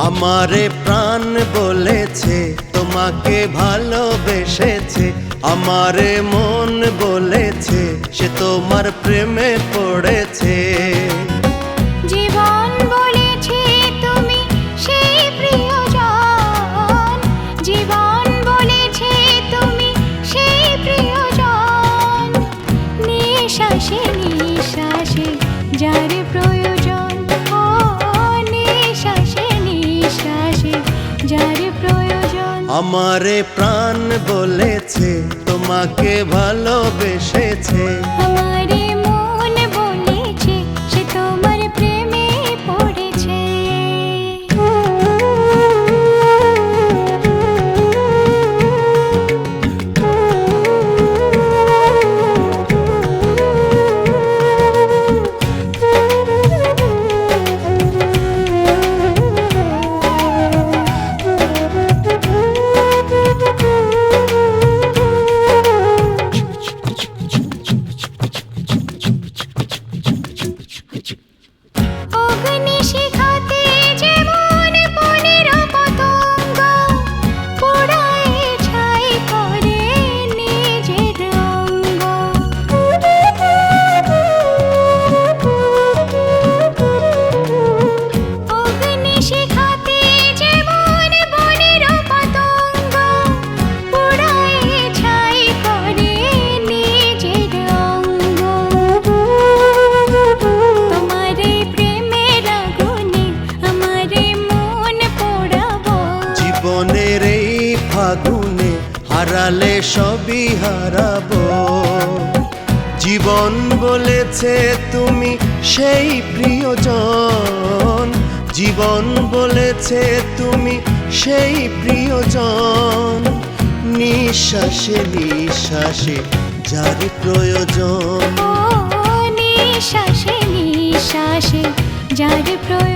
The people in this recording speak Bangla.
আমারে প্রাণ বলেছে তোমাকে ভালোবেসেছে, আমারে মন বলেছে সে তোমার প্রেমে পড়েছে। জীবন বলেছে তুমি সেই প্রিয়জন, জীবন বলেছে তুমি সেই প্রিয়জন। নিঃশ্বাসে নিঃশ্বাসে যার প্রয়োজন, ও নিঃশ্বাসে নিঃশ্বাসে যার প্রয়োজন। আমারে প্রাণ বলেছে তোমাকে ভালোবেসেছে, আমারে মন বলেছে সে তোমার প্রেমে পড়েছে। অগ্নিশিখাতে যেমন বনের পতঙ্গ পোড়ায় ছাই করে নিজের অঙ্গ, অগ্নিশিখাতে যেমন বনের পতঙ্গ পোড়ায় ছাই করে নিজের অঙ্গ। তোমারে প্রেমের আগুনে আমারে মন পোড়াবো, জীবনের এই ফাগুনে হারালে সবই হারাবো। জীবন বলেছে তুমি সেই প্রিয়জন, জীবন বলেছে তুমি সেই প্রিয়জন। নিঃশ্বাসে নিঃশ্বাসে যার প্রয়োজন, ও নিঃশ্বাসে নিঃশ্বাসে যার প্রয়োজন।